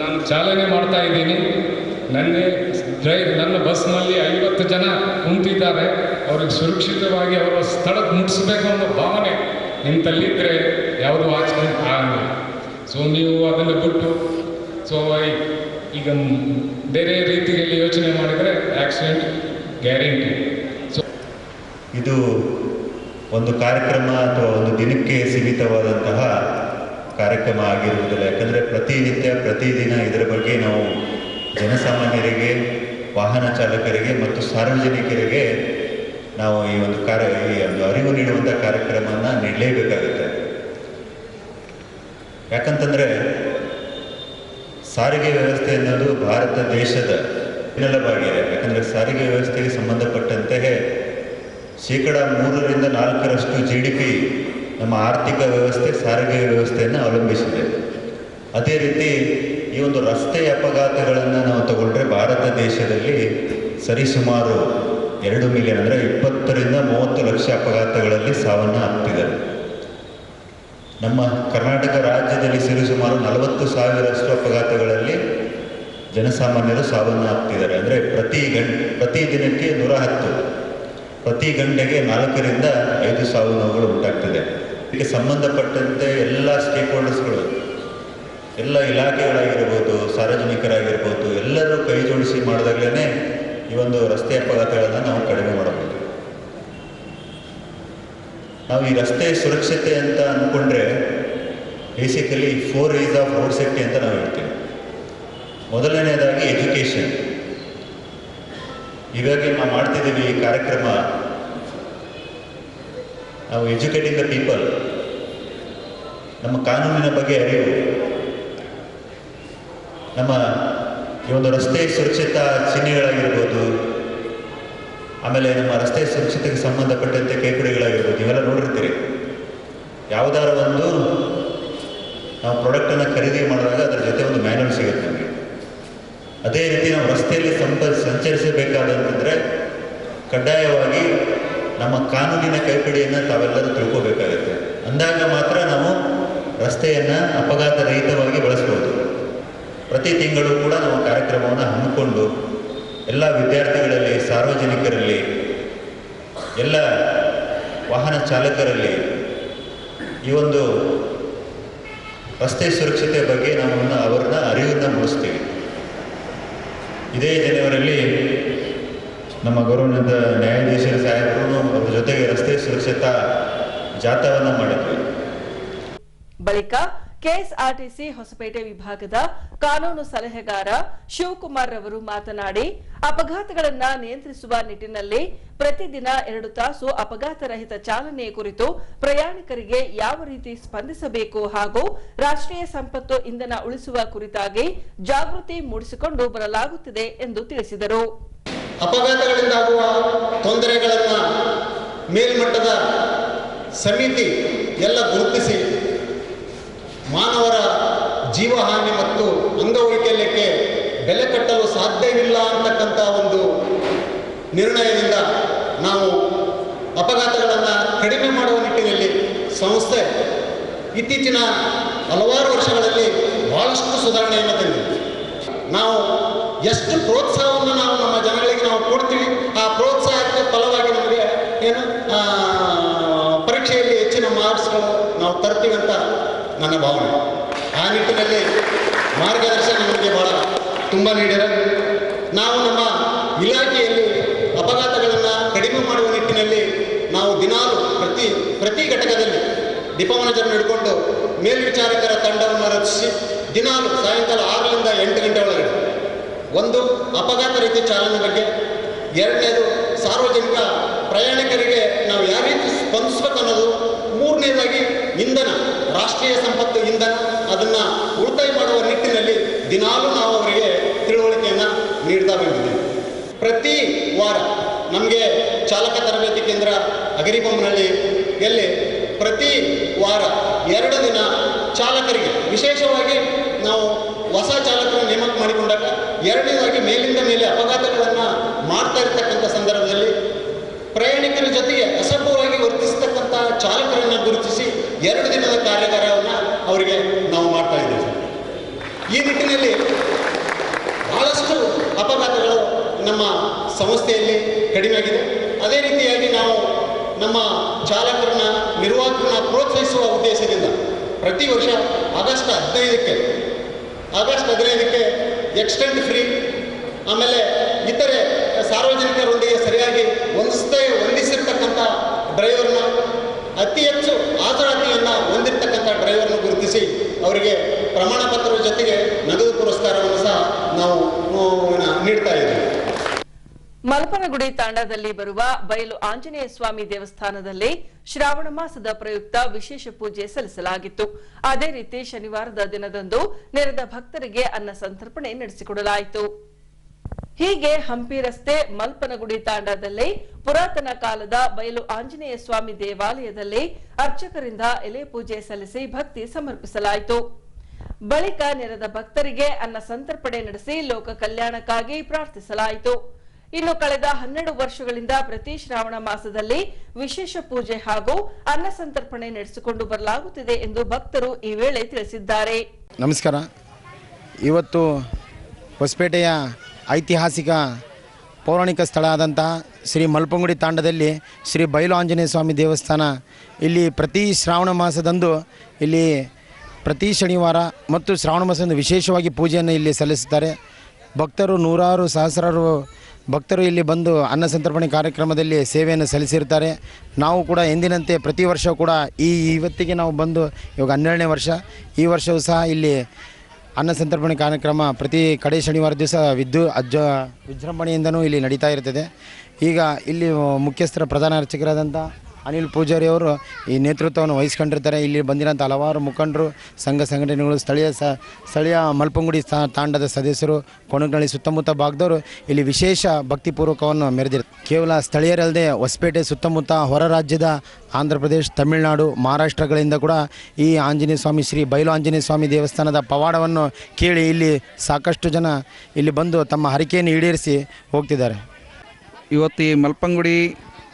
ನಾನು ಚಾಲನೆ ಮಾಡ್ತಾ ಇದ್ದೀನಿ, ನನ್ನ ಬಸ್ನಲ್ಲಿ 50 ಜನ ಕುಂತಿದ್ದಾರೆ, ಅವ್ರಿಗೆ ಸುರಕ್ಷಿತವಾಗಿ ಅವರ ಸ್ಥಳಕ್ಕೆ ಮುಟ್ಟಿಸ್ಬೇಕು ಅನ್ನೋ ಭಾವನೆ ನಿಂತಲ್ಲಿದ್ದರೆ ಯಾವುದೂ ಆಕ್ಸಿಡೆಂಟ್ ಆಗಲ್ಲ. ಸೊ ನೀವು ಅದನ್ನು ಬಿಟ್ಟು ಸೊ ಈಗ ಬೇರೆ ರೀತಿಯಲ್ಲಿ ಯೋಚನೆ ಮಾಡಿದರೆ ಆಕ್ಸಿಡೆಂಟ್ ಗ್ಯಾರಂಟಿ. ಸೊ ಇದು ಒಂದು ಕಾರ್ಯಕ್ರಮ ಅಥವಾ ಒಂದು ದಿನಕ್ಕೆ ಸೀಮಿತವಾದಂತಹ ಕಾರ್ಯಕ್ರಮ ಆಗಿರುವುದಿಲ್ಲ. ಯಾಕಂದರೆ ಪ್ರತಿದಿನ ಇದರ ಬಗ್ಗೆ ನಾವು ಜನಸಾಮಾನ್ಯರಿಗೆ, ವಾಹನ ಚಾಲಕರಿಗೆ ಮತ್ತು ಸಾರ್ವಜನಿಕರಿಗೆ ನಾವು ಈ ಒಂದು ಅರಿವು ನೀಡುವಂಥ ಕಾರ್ಯಕ್ರಮವನ್ನು ನೀಡಲೇಬೇಕಾಗುತ್ತೆ. ಯಾಕಂತಂದರೆ ಸಾರಿಗೆ ವ್ಯವಸ್ಥೆ ಅನ್ನೋದು ಭಾರತ ದೇಶದ ಬೆನ್ನೆಲುಬಾಗಿದೆ. ಯಾಕಂದರೆ ಸಾರಿಗೆ ವ್ಯವಸ್ಥೆಗೆ ಸಂಬಂಧಪಟ್ಟಂತೆ 3-4% GDP ನಮ್ಮ ಆರ್ಥಿಕ ವ್ಯವಸ್ಥೆ ಸಾರಿಗೆ ವ್ಯವಸ್ಥೆಯನ್ನು ಅವಲಂಬಿಸಿದೆ. ಅದೇ ರೀತಿ ಈ ಒಂದು ರಸ್ತೆ ಅಪಘಾತಗಳನ್ನು ನಾವು ತಗೊಂಡ್ರೆ ಭಾರತ ದೇಶದಲ್ಲಿ ಸರಿಸುಮಾರು 2 ಮಿಲಿಯನ್ ಅಂದರೆ 20-30 ಲಕ್ಷ ಅಪಘಾತಗಳಲ್ಲಿ ಸಾವನ್ನು ಅಪ್ಪಿದ್ದಾರೆ. ನಮ್ಮ ಕರ್ನಾಟಕ ರಾಜ್ಯದಲ್ಲಿ ಸರಿಸುಮಾರು 40,000 ಅಪಘಾತಗಳಲ್ಲಿ ಜನಸಾಮಾನ್ಯರು ಸಾವನ್ನು ಅಪ್ಪಿದ್ದಾರೆ. ಅಂದರೆ ಪ್ರತಿ ದಿನಕ್ಕೆ 110, ಪ್ರತಿ ಗಂಟೆಗೆ 4-5 ಸಾವು ನೋವುಗಳು ಉಂಟಾಗ್ತದೆ. ಇದಕ್ಕೆ ಸಂಬಂಧಪಟ್ಟಂತೆ ಎಲ್ಲ ಸ್ಟೇಕ್ ಹೋಲ್ಡರ್ಸ್ಗಳು, ಎಲ್ಲ ಇಲಾಖೆಗಳಾಗಿರ್ಬೋದು, ಸಾರ್ವಜನಿಕರಾಗಿರ್ಬೋದು, ಎಲ್ಲರೂ ಕೈ ಜೋಡಿಸಿ ಮಾಡಿದಾಗಲೇ ಈ ಒಂದು ರಸ್ತೆ ಅಪಘಾತಗಳನ್ನು ನಾವು ಕಡಿಮೆ ಮಾಡಬಹುದು. ನಾವು ಈ ರಸ್ತೆ ಸುರಕ್ಷತೆ ಅಂತ ಅಂದ್ಕೊಂಡ್ರೆ basically 4 E's of road safety ಅಂತ ನಾವು ಹೇಳ್ತೀವಿ. ಮೊದಲನೇದಾಗಿ ಎಜುಕೇಷನ್. ಇವಾಗ ನಾವು ಮಾಡ್ತಿದ್ದೀವಿ ಈ ಕಾರ್ಯಕ್ರಮ, ನಾವು ಎಜುಕೇಟಿಂಗ್ ದ ಪೀಪಲ್. ನಮ್ಮ ಕಾನೂನಿನ ಬಗ್ಗೆ ಅರಿವು, ನಮ್ಮ ಈ ಒಂದು ರಸ್ತೆ ಸುರಕ್ಷತಾ ಚಿಹ್ನೆಗಳಾಗಿರ್ಬೋದು, ಆಮೇಲೆ ನಮ್ಮ ರಸ್ತೆ ಸುರಕ್ಷತೆಗೆ ಸಂಬಂಧಪಟ್ಟಂತೆ ಕೈಪಿಡಿಗಳಾಗಿರ್ಬೋದು, ಇವೆಲ್ಲ ನೋಡಿರ್ತೀರಿ. ಯಾವುದಾದ್ರು ಒಂದು ನಾವು ಪ್ರಾಡಕ್ಟನ್ನು ಖರೀದಿ ಮಾಡಿದಾಗ ಅದರ ಜೊತೆ ಒಂದು ಮ್ಯಾನ್ಯುವಲ್ ಸಿಗುತ್ತೆ ನಮಗೆ. ಅದೇ ರೀತಿ ನಾವು ರಸ್ತೆಯಲ್ಲಿ ಸಂಚರಿಸಬೇಕಾದಂತಂದರೆ ಕಡ್ಡಾಯವಾಗಿ ನಮ್ಮ ಕಾನೂನಿನ ಕೈಪಿಡಿಯನ್ನು ತಾವೆಲ್ಲರೂ ತಿಳ್ಕೋಬೇಕಾಗುತ್ತೆ. ಅಂದಾಗ ಮಾತ್ರ ನಾವು ರಸ್ತೆಯನ್ನು ಅಪಘಾತ ರಹಿತವಾಗಿ ಬಳಸ್ಬೋದು. ಪ್ರತಿ ತಿಂಗಳು ಕೂಡ ನಾವು ಕಾರ್ಯಕ್ರಮವನ್ನು ಹಮ್ಮಿಕೊಂಡು ಎಲ್ಲ ವಿದ್ಯಾರ್ಥಿಗಳಲ್ಲಿ, ಸಾರ್ವಜನಿಕರಲ್ಲಿ, ಎಲ್ಲ ವಾಹನ ಚಾಲಕರಲ್ಲಿ ಈ ಒಂದು ರಸ್ತೆ ಸುರಕ್ಷತೆ ಬಗ್ಗೆ ನಾವು ಅವರನ್ನ ಅರಿವನ್ನು ಮೂಡಿಸ್ತೀವಿ. ಇದೇ ಜನವರಿಯಲ್ಲಿ ನಮ್ಮ ಗೌರವಾನ್ವಿತ ನ್ಯಾಯಾಧೀಶರ ಸಾಹೇಬರು ಅವರ ಜೊತೆಗೆ ರಸ್ತೆ ಸುರಕ್ಷತಾ ಜಾಥಾವನ್ನು ಮಾಡಿದ್ವಿ. ಬಳಿಕ ಕೆಎಸ್ಆರ್ಟಿಸಿ ಹೊಸಪೇಟೆ ವಿಭಾಗದ ಕಾನೂನು ಸಲಹೆಗಾರ ಶಿವಕುಮಾರ್ ರವರು ಮಾತನಾಡಿ, ಅಪಘಾತಗಳನ್ನು ನಿಯಂತ್ರಿಸುವ ನಿಟ್ಟಿನಲ್ಲಿ ಪ್ರತಿದಿನ 2 ತಾಸು ಅಪಘಾತ ರಹಿತ ಚಾಲನೆ ಕುರಿತು ಪ್ರಯಾಣಿಕರಿಗೆ ಯಾವ ರೀತಿ ಸ್ಪಂದಿಸಬೇಕು ಹಾಗೂ ರಾಷ್ಟ್ರೀಯ ಸಂಪತ್ತು ಇಂಧನ ಉಳಿಸುವ ಕುರಿತಾಗಿ ಜಾಗೃತಿ ಮೂಡಿಸಿಕೊಂಡು ಬರಲಾಗುತ್ತಿದೆ ಎಂದು ತಿಳಿಸಿದರು. ಅಪಘಾತಗಳಿಂದಾಗುವ ತೊಂದರೆಗಳನ್ನು ಮೇಲ್ಮಟ್ಟದ ಸಮಿತಿ ಎಲ್ಲ ಗುರುತಿಸಿ ಮಾನವರ ಜೀವಹಾನಿ ಮತ್ತು ಅಂಗವೈಕಲ್ಯಕ್ಕೆ ಬೆಲೆ ಕಟ್ಟಲು ಸಾಧ್ಯವಿಲ್ಲ ಅಂತಕ್ಕಂಥ ಒಂದು ನಿರ್ಣಯದಿಂದ ನಾವು ಅಪಘಾತಗಳನ್ನು ಕಡಿಮೆ ಮಾಡುವ ನಿಟ್ಟಿನಲ್ಲಿ ಸಂಸ್ಥೆ ಇತ್ತೀಚಿನ ಹಲವಾರು ವರ್ಷಗಳಲ್ಲಿ ಬಹಳಷ್ಟು ಸುಧಾರಣೆಯನ್ನು ತಂದಿದೆ. ನಾವು ಎಷ್ಟು ಪ್ರೋತ್ಸಾಹವನ್ನು ನಾವು ನಮ್ಮ ಜನಗಳಿಗೆ ನಾವು ಕೊಡ್ತೀವಿ, ಆ ಪ್ರೋತ್ಸಾಹಕ್ಕೆ ಫಲವಾಗಿ ನಮಗೆ ಪರೀಕ್ಷೆಯಲ್ಲಿ ಹೆಚ್ಚಿನ ಮಾರ್ಕ್ಸ್ಗಳು ನಾವು ತರ್ತೀವಿ ಅಂತ ನನ್ನ ಭಾವನೆ. ಆ ನಿಟ್ಟಿನಲ್ಲಿ ಮಾರ್ಗದರ್ಶನ ನಮಗೆ ತುಂಬ ನೀಡಿದೆ. ನಾವು ನಮ್ಮ ಇಲಾಖೆಯಲ್ಲಿ ಅಪಘಾತಗಳನ್ನು ಕಡಿಮೆ ಮಾಡುವ ನಿಟ್ಟಿನಲ್ಲಿ ನಾವು ದಿನಾಲು ಪ್ರತಿ ಘಟಕದಲ್ಲಿ ಡಿಪೋ ಹಿಡ್ಕೊಂಡು ಮೇಲ್ವಿಚಾರಕರ ತಂಡವನ್ನು ರಚಿಸಿ ದಿನಾಲು ಸಾಯಂಕಾಲ 6ರಿಂದ 8 ಗಂಟೆ ಒಳಗಡೆ ಒಂದು ಅಪಘಾತ ರೀತಿ ಚಾಲನೆ ಬಗ್ಗೆ, ಎರಡನೇದು ಸಾರ್ವಜನಿಕ ಪ್ರಯಾಣಿಕರಿಗೆ ನಾವು ಯಾವ ರೀತಿ ಸ್ಪಂದಿಸ್ಬೇಕು ಅನ್ನೋದು, ಮೂರನೇದಾಗಿ ಇಂಧನ, ರಾಷ್ಟ್ರೀಯ ಸಂಪತ್ತು ಇಂಧನ, ಅದನ್ನು ಉಳಿತಾಯ ಮಾಡುವ ನಿಟ್ಟಿನಲ್ಲಿ ದಿನಾಲೂ ನಾವು ಅವರಿಗೆ ತಿಳುವಳಿಕೆಯನ್ನು ನೀಡ್ತಾ ಬಂದಿದ್ದೇವೆ. ಪ್ರತಿ ವಾರ ನಮಗೆ ಚಾಲಕ ತರಬೇತಿ ಕೇಂದ್ರ ಅಗರಿಬೊಮ್ಮನಹಳ್ಳಿಯಲ್ಲಿ ಪ್ರತಿ ವಾರ 2 ದಿನ ಚಾಲಕರಿಗೆ ವಿಶೇಷವಾಗಿ ನಾವು ಹೊಸ ಚಾಲಕರನ್ನು ನೇಮಕ ಮಾಡಿಕೊಂಡಾಗ, ಎರಡನೇದಾಗಿ ಮೇಲಿಂದ ಮೇಲೆ ಅಪಘಾತಗಳನ್ನು ಮಾಡ್ತಾ ಇರ್ತಕ್ಕಂಥ ಸಂದರ್ಭದಲ್ಲಿ ಪ್ರಯಾಣಿಕರ ಜೊತೆಗೆ ಅಸಭ್ಯವಾಗಿ ವರ್ತಿಸ್ತಕ್ಕಂಥ ಚಾಲಕರನ್ನು ಗುರುತಿಸಿ 2 ದಿನದ ಕಾರ್ಯಾಗಾರವನ್ನು ಅವರಿಗೆ ನಾವು ಮಾಡ್ತಾ ಇದ್ದೇವೆ. ಈ ನಿಟ್ಟಿನಲ್ಲಿ ಬಹಳಷ್ಟು ಅಪಘಾತಗಳು ನಮ್ಮ ಸಂಸ್ಥೆಯಲ್ಲಿ ಕಡಿಮೆ ಆಗಿದೆ. ಅದೇ ರೀತಿಯಾಗಿ ನಾವು ನಮ್ಮ ಚಾಲಕರನ್ನ, ನಿರ್ವಾಹಕರನ್ನ ಪ್ರೋತ್ಸಾಹಿಸುವ ಉದ್ದೇಶದಿಂದ ಪ್ರತಿ ವರ್ಷ ಆಗಸ್ಟ್ 15ಕ್ಕೆ ಎಕ್ಸ್ಟೆಂಟ್ ಫ್ರೀ, ಆಮೇಲೆ ಇತರೆ ಸಾರ್ವಜನಿಕರೊಂದಿಗೆ ಸರಿಯಾಗಿ ಹೊಂದಿಸಿರ್ತಕ್ಕಂಥ ಡ್ರೈವರ್ನ, ಅತಿ ಹೆಚ್ಚು ಹಾಜರಾತಿಯನ್ನು ಹೊಂದಿರತಕ್ಕಂಥ ಡ್ರೈವರ್ನ ಗುರುತಿಸಿ ಅವರಿಗೆ ಪ್ರಮಾಣ ಪತ್ರದ ಜೊತೆಗೆ ನಗದು ಪುರಸ್ಕಾರವನ್ನು ಸಹ ನಾವು ನೀಡ್ತಾ ಇದ್ದೇವೆ. ಮಲ್ಪನಗುಡಿ ತಾಂಡದಲ್ಲಿ ಬರುವ ಬಯಲು ಆಂಜನೇಯ ಸ್ವಾಮಿ ದೇವಸ್ಥಾನದಲ್ಲಿ ಶ್ರಾವಣ ಮಾಸದ ಪ್ರಯುಕ್ತ ವಿಶೇಷ ಪೂಜೆ ಸಲ್ಲಿಸಲಾಗಿತ್ತು. ಅದೇ ರೀತಿ ಶನಿವಾರದ ದಿನದಂದು ನೆರೆದ ಭಕ್ತರಿಗೆ ಅನ್ನ ಸಂತರ್ಪಣೆ ನಡೆಸಿಕೊಡಲಾಯಿತು. ಹೀಗೆ ಹಂಪಿ ರಸ್ತೆ ಮಲ್ಪನಗುಡಿ ತಾಂಡದಲ್ಲಿ ಪುರಾತನ ಕಾಲದ ಬಯಲು ಆಂಜನೇಯ ಸ್ವಾಮಿ ದೇವಾಲಯದಲ್ಲಿ ಅರ್ಚಕರಿಂದ ಎಲೆ ಪೂಜೆ ಸಲ್ಲಿಸಿ ಭಕ್ತಿ ಸಮರ್ಪಿಸಲಾಯಿತು. ಬಳಿಕ ನೆರೆದ ಭಕ್ತರಿಗೆ ಅನ್ನ ಸಂತರ್ಪಣೆ ನಡೆಸಿ ಲೋಕ ಕಲ್ಯಾಣಕ್ಕಾಗಿ ಪ್ರಾರ್ಥಿಸಲಾಯಿತು. ಇನ್ನು ಕಳೆದ 12 ವರ್ಷಗಳಿಂದ ಪ್ರತಿ ಶ್ರಾವಣ ಮಾಸದಲ್ಲಿ ವಿಶೇಷ ಪೂಜೆ ಹಾಗೂ ಅನ್ನ ಸಂತರ್ಪಣೆ ನಡೆಸಿಕೊಂಡು ಬರಲಾಗುತ್ತಿದೆ ಎಂದು ಭಕ್ತರು ಈ ವೇಳೆ ತಿಳಿಸಿದ್ದಾರೆ. ನಮಸ್ಕಾರ. ಇವತ್ತು ಹೊಸಪೇಟೆಯ ಐತಿಹಾಸಿಕ ಪೌರಾಣಿಕ ಸ್ಥಳ ಆದಂತಹ ಶ್ರೀ ಮಲ್ಪಂಗುಡಿ ತಾಂಡದಲ್ಲಿ ಶ್ರೀ ಬಯಲು ಆಂಜನೇಯ ಸ್ವಾಮಿ ದೇವಸ್ಥಾನ ಇಲ್ಲಿ ಪ್ರತಿ ಶ್ರಾವಣ ಮಾಸದಂದು ಇಲ್ಲಿ ಪ್ರತಿ ಶನಿವಾರ ಮತ್ತು ಶ್ರಾವಣ ಮಾಸದಂದು ವಿಶೇಷವಾಗಿ ಪೂಜೆಯನ್ನು ಇಲ್ಲಿ ಸಲ್ಲಿಸುತ್ತಾರೆ. ಭಕ್ತರು ನೂರಾರು ಸಹಸ್ರಾರು ಭಕ್ತರು ಇಲ್ಲಿ ಬಂದು ಅನ್ನ ಸಂತರ್ಪಣೆ ಕಾರ್ಯಕ್ರಮದಲ್ಲಿ ಸೇವೆಯನ್ನು ಸಲ್ಲಿಸಿರ್ತಾರೆ. ನಾವು ಕೂಡ ಎಂದಿನಂತೆ ಪ್ರತಿ ವರ್ಷ ಕೂಡ ಇವತ್ತಿಗೆ ನಾವು ಬಂದು ಇವಾಗ 12ನೇ ವರ್ಷ. ಈ ವರ್ಷವೂ ಸಹ ಇಲ್ಲಿ ಅನ್ನ ಸಂತರ್ಪಣೆ ಕಾರ್ಯಕ್ರಮ ಪ್ರತಿ ಕಡೆ ಶನಿವಾರ ದಿವಸ ವಿಜೃಂಭಣೆಯಿಂದನೂ ಇಲ್ಲಿ ನಡೀತಾ ಇರ್ತದೆ. ಈಗ ಇಲ್ಲಿ ಮುಖ್ಯಸ್ಥರ ಪ್ರಧಾನ ಅರ್ಚಕರಾದಂಥ ಅನಿಲ್ ಪೂಜಾರಿ ಅವರು ಈ ನೇತೃತ್ವವನ್ನು ವಹಿಸ್ಕೊಂಡಿರ್ತಾರೆ. ಇಲ್ಲಿ ಬಂದಿರೋಂಥ ಹಲವಾರು ಮುಖಂಡರು, ಸಂಘ ಸಂಘಟನೆಗಳು, ಸ್ಥಳೀಯ ಮಲ್ಪಂಗುಡಿ ತಾಂಡದ ಸದಸ್ಯರು, ಕೊಣಗನಹಳ್ಳಿ ಸುತ್ತಮುತ್ತ ಭಾಗದವರು ಇಲ್ಲಿ ವಿಶೇಷ ಭಕ್ತಿಪೂರ್ವಕವನ್ನು ಮೆರೆದಿರ್ತಾರೆ. ಕೇವಲ ಸ್ಥಳೀಯರಲ್ಲದೆ ಹೊಸಪೇಟೆ ಸುತ್ತಮುತ್ತ ಹೊರ ರಾಜ್ಯದ ಆಂಧ್ರ ಪ್ರದೇಶ, ತಮಿಳುನಾಡು, ಮಹಾರಾಷ್ಟ್ರಗಳಿಂದ ಕೂಡ ಈ ಆಂಜನೇಯ ಸ್ವಾಮಿ ಶ್ರೀ ಬಯಲು ಆಂಜನೇಯ ಸ್ವಾಮಿ ದೇವಸ್ಥಾನದ ಪವಾಡವನ್ನು ಕೇಳಿ ಇಲ್ಲಿ ಸಾಕಷ್ಟು ಜನ ಇಲ್ಲಿ ಬಂದು ತಮ್ಮ ಹರಕೆಯನ್ನು ಈಡೇರಿಸಿ ಹೋಗ್ತಿದ್ದಾರೆ. ಇವತ್ತು ಈ ಮಲ್ಪಂಗುಡಿ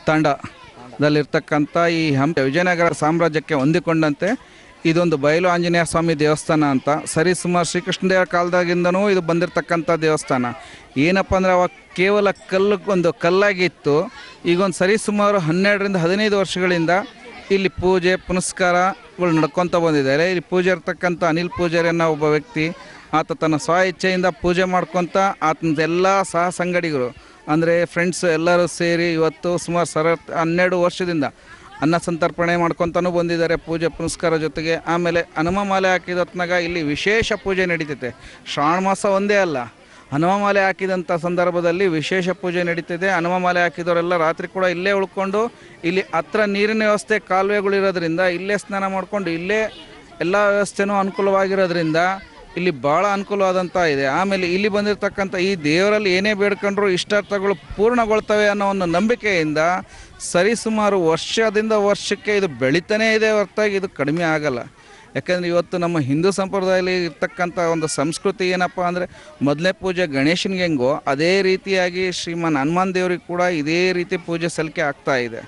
ತಾಂಡದಲ್ಲಿರ್ತಕ್ಕಂಥ ಈ ಹಂಪಿ ವಿಜಯನಗರ ಸಾಮ್ರಾಜ್ಯಕ್ಕೆ ಹೊಂದಿಕೊಂಡಂತೆ ಇದೊಂದು ಬಯಲು ಆಂಜನೇಯ ಸ್ವಾಮಿ ದೇವಸ್ಥಾನ ಅಂತ ಸರಿಸುಮಾರು ಶ್ರೀಕೃಷ್ಣದೇವರ ಕಾಲದಾಗಿಂದನೂ ಇದು ಬಂದಿರತಕ್ಕಂಥ ದೇವಸ್ಥಾನ. ಏನಪ್ಪ ಅಂದರೆ ಅವಾಗ ಕೇವಲ ಕಲ್ಲಾಗಿತ್ತು. ಈಗೊಂದು ಸರಿಸುಮಾರು 12ರಿಂದ 15 ವರ್ಷಗಳಿಂದ ಇಲ್ಲಿ ಪೂಜೆ ಪುನಸ್ಕಾರಗಳು ನಡ್ಕೊತ ಬಂದಿದ್ದಾರೆ. ಇಲ್ಲಿ ಪೂಜೆ ಇರ್ತಕ್ಕಂಥ ಅನಿಲ್ ಪೂಜಾರಿ ಅನ್ನೋ ಒಬ್ಬ ವ್ಯಕ್ತಿ, ಆತ ತನ್ನ ಸ್ವ ಇಚ್ಛೆಯಿಂದ ಪೂಜೆ ಮಾಡ್ಕೊತ ಆತನದೆಲ್ಲ ಸಹ ಸಂಗಡಿಗರು ಅಂದರೆ ಫ್ರೆಂಡ್ಸು ಎಲ್ಲರೂ ಸೇರಿ ಇವತ್ತು ಸುಮಾರು 12 ವರ್ಷದಿಂದ ಅನ್ನ ಸಂತರ್ಪಣೆ ಮಾಡ್ಕೊತಾನೂ ಬಂದಿದ್ದಾರೆ ಪೂಜೆ ಪುನಸ್ಕಾರ ಜೊತೆಗೆ. ಆಮೇಲೆ ಹನುಮಮಾಲೆ ಹಾಕಿದ ಹೊತ್ನಾಗ ಇಲ್ಲಿ ವಿಶೇಷ ಪೂಜೆ ನಡೀತೈತೆ. ಶ್ರಾವಣ ಮಾಸ ಒಂದೇ ಅಲ್ಲ, ಹನುಮಮಾಲೆ ಹಾಕಿದಂಥ ಸಂದರ್ಭದಲ್ಲಿ ವಿಶೇಷ ಪೂಜೆ ನಡೀತಿದೆ. ಹನುಮಮಾಲೆ ಹಾಕಿದವರೆಲ್ಲ ರಾತ್ರಿ ಕೂಡ ಇಲ್ಲೇ ಉಳ್ಕೊಂಡು ಇಲ್ಲಿ ಹತ್ರ ನೀರಿನ ವ್ಯವಸ್ಥೆ ಕಾಲುವೆಗಳಿರೋದ್ರಿಂದ ಇಲ್ಲೇ ಸ್ನಾನ ಮಾಡಿಕೊಂಡು ಇಲ್ಲೇ ಎಲ್ಲ ವ್ಯವಸ್ಥೆನೂ ಅನುಕೂಲವಾಗಿರೋದ್ರಿಂದ ಇಲ್ಲಿ ಭಾಳ ಅನುಕೂಲವಾದಂಥ ಇದೆ. ಆಮೇಲೆ ಇಲ್ಲಿ ಬಂದಿರತಕ್ಕಂಥ ಈ ದೇವರಲ್ಲಿ ಏನೇ ಬೇಡ್ಕೊಂಡ್ರು ಇಷ್ಟಾರ್ಥಗಳು ಪೂರ್ಣಗೊಳ್ತವೆ ಅನ್ನೋ ಒಂದು ನಂಬಿಕೆಯಿಂದ ಸರಿಸುಮಾರು ವರ್ಷದಿಂದ ವರ್ಷಕ್ಕೆ ಇದು ಬೆಳೀತಾನೇ ಇದೆ ಹೊರತಾಗಿ ಇದು ಕಡಿಮೆ ಆಗಲ್ಲ. ಯಾಕೆಂದರೆ ಇವತ್ತು ನಮ್ಮ ಹಿಂದೂ ಸಂಪ್ರದಾಯದಲ್ಲಿ ಇರ್ತಕ್ಕಂಥ ಒಂದು ಸಂಸ್ಕೃತಿ ಏನಪ್ಪ ಅಂದರೆ ಮೊದಲನೇ ಪೂಜೆ ಗಣೇಶನಿಗೆ ಹೆಂಗೋ ಅದೇ ರೀತಿಯಾಗಿ ಶ್ರೀಮಾನ್ ಹನುಮಾನ್ ದೇವ್ರಿಗೆ ಕೂಡ ಇದೇ ರೀತಿ ಪೂಜೆ ಸಲ್ಲಿಕೆ ಆಗ್ತಾ ಇದೆ.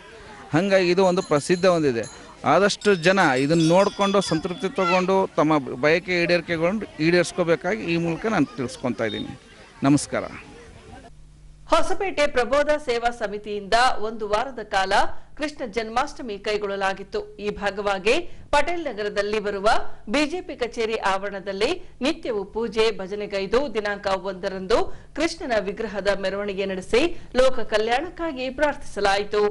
ಹಾಗಾಗಿ ಇದು ಒಂದು ಪ್ರಸಿದ್ಧ ಹೊಂದಿದೆ. ಆದಷ್ಟು ಜನ ಇದನ್ನು ನೋಡಿಕೊಂಡು ಸಂತೃಪ್ತಿ ತಗೊಂಡು ತಮ್ಮ ಬಯಕೆ ಈಡೇರಿಸ್ಕೋಬೇಕಾಗಿ ಈ ಮೂಲಕ ನಾನು ತಿಳಿಸ್ಕೊತಾ ಇದ್ದೀನಿ. ನಮಸ್ಕಾರ. ಹೊಸಪೇಟೆ ಪ್ರಬೋಧ ಸೇವಾ ಸಮಿತಿಯಿಂದ 1 ವಾರದ ಕಾಲ ಕೃಷ್ಣ ಜನ್ಮಾಷ್ಟಮಿ ಕೈಗೊಳ್ಳಲಾಗಿತ್ತು. ಈ ಭಾಗವಾಗಿ ಪಟೇಲ್ ನಗರದಲ್ಲಿ ಬರುವ ಬಿಜೆಪಿ ಕಚೇರಿ ಆವರಣದಲ್ಲಿ ನಿತ್ಯವೂ ಪೂಜೆ ಭಜನೆಗೈದು ದಿನಾಂಕ 1ರಂದು ಕೃಷ್ಣನ ವಿಗ್ರಹದ ಮೆರವಣಿಗೆ ನಡೆಸಿ ಲೋಕ ಕಲ್ಯಾಣಕ್ಕಾಗಿ ಪ್ರಾರ್ಥಿಸಲಾಯಿತು.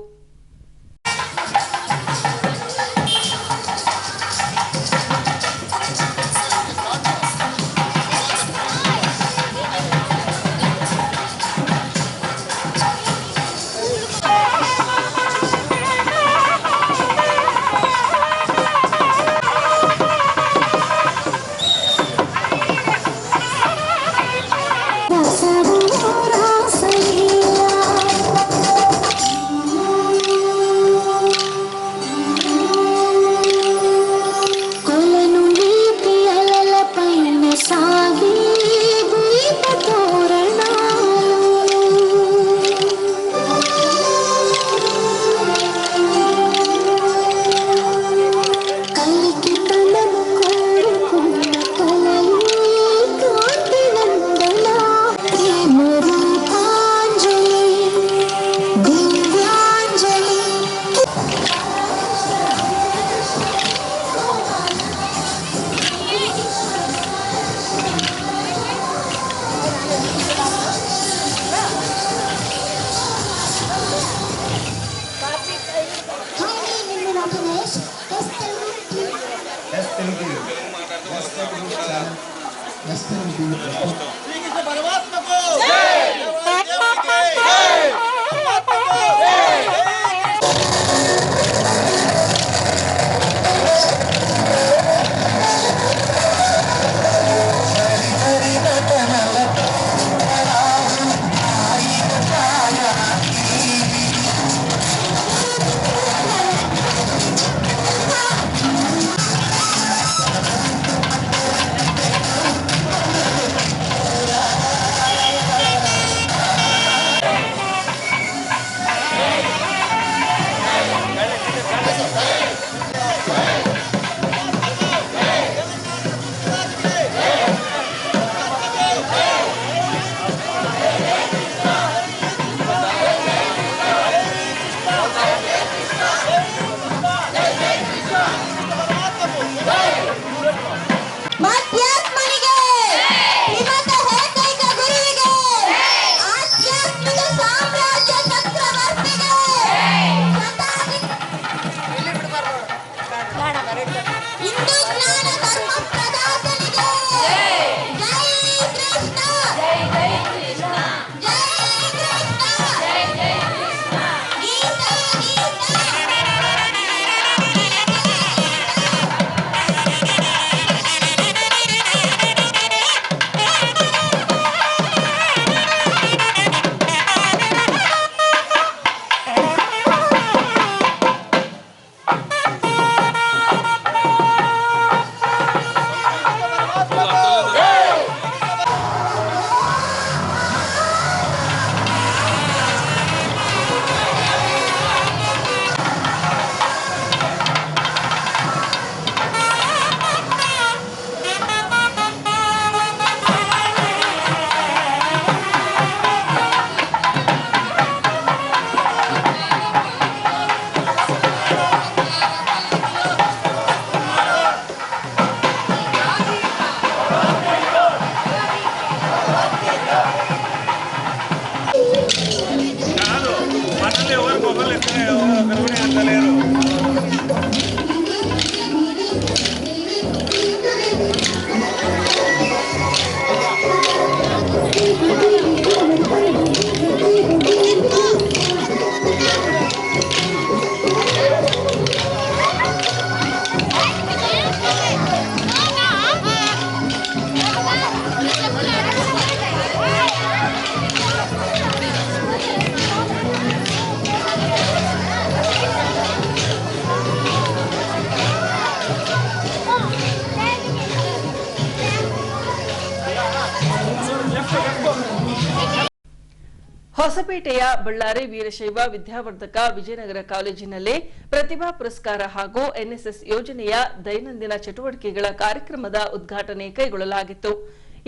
ಹೊಸಪೇಟೆಯ ಬಳ್ಳಾರಿ ವೀರಶೈವ ವಿದ್ಯಾವರ್ಧಕ ವಿಜಯನಗರ ಕಾಲೇಜಿನಲ್ಲಿ ಪ್ರತಿಭಾ ಪುರಸ್ಕಾರ ಹಾಗೂ ಎನ್ಎಸ್ಎಸ್ ಯೋಜನೆಯ ದೈನಂದಿನ ಚಟುವಟಿಕೆಗಳ ಕಾರ್ಯಕ್ರಮದ ಉದ್ಘಾಟನೆ ಕೈಗೊಳ್ಳಲಾಗಿತ್ತು.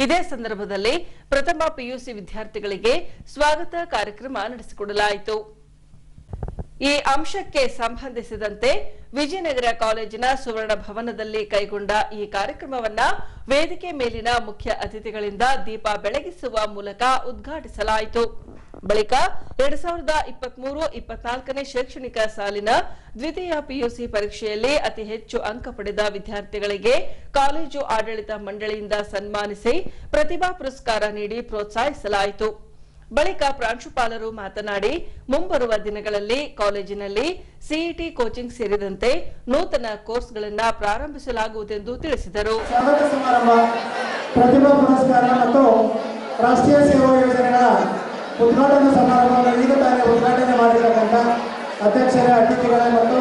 ಇದೇ ಸಂದರ್ಭದಲ್ಲಿ ಪ್ರಥಮ ಪಿಯುಸಿ ವಿದ್ಯಾರ್ಥಿಗಳಿಗೆ ಸ್ವಾಗತ ಕಾರ್ಯಕ್ರಮ ನಡೆಸಿಕೊಡಲಾಯಿತು. ಈ ಅಂಶಕ್ಕೆ ಸಂಬಂಧಿಸಿದಂತೆ ವಿಜಯನಗರ ಕಾಲೇಜಿನ ಸುವರ್ಣ ಭವನದಲ್ಲಿ ಕೈಗೊಂಡ ಈ ಕಾರ್ಯಕ್ರಮವನ್ನ ವೇದಿಕೆ ಮೇಲಿನ ಮುಖ್ಯ ಅತಿಥಿಗಳಿಂದ ದೀಪ ಬೆಳಗಿಸುವ ಮೂಲಕ ಉದ್ಘಾಟಿಸಲಾಯಿತು. ಬಳಿಕ 2023-24ನೇ ಶೈಕ್ಷಣಿಕ ಸಾಲಿನ ದ್ವಿತೀಯ ಪಿಯುಸಿ ಪರೀಕ್ಷೆಯಲ್ಲಿ ಅತಿ ಹೆಚ್ಚು ಅಂಕ ಪಡೆದ ವಿದ್ಯಾರ್ಥಿಗಳಿಗೆ ಕಾಲೇಜು ಆಡಳಿತ ಮಂಡಳಿಯಿಂದ ಸನ್ಮಾನಿಸಿ ಪ್ರತಿಭಾ ಪುರಸ್ಕಾರ ನೀಡಿ ಪ್ರೋತ್ಸಾಹಿಸಲಾಯಿತು. ಬಳಿಕ ಪ್ರಾಂಶುಪಾಲರು ಮಾತನಾಡಿ ಮುಂಬರುವ ದಿನಗಳಲ್ಲಿ ಕಾಲೇಜಿನಲ್ಲಿ ಸಿಇಟಿ ಕೋಚಿಂಗ್ ಸೇರಿದಂತೆ ನೂತನ ಕೋರ್ಸ್ಗಳನ್ನು ಪ್ರಾರಂಭಿಸಲಾಗುವುದೆಂದು ತಿಳಿಸಿದರು. ಸ್ವಾಗತ ಸಮಾರಂಭ, ಪ್ರತಿಭಾ ಪುರಸ್ಕಾರ ಮತ್ತು ರಾಷ್ಟ್ರೀಯ ಸೇವಾ ಯೋಜನೆಗಳ ಉದ್ಘಾಟನಾ ಸಮಾರಂಭವನ್ನು ಈಗ ತಾನೇ ಉದ್ಘಾಟನೆ ಮಾಡಿರತಕ್ಕಂಥ ಅಧ್ಯಕ್ಷರ, ಅತಿಥಿಗಳೇ ಮತ್ತು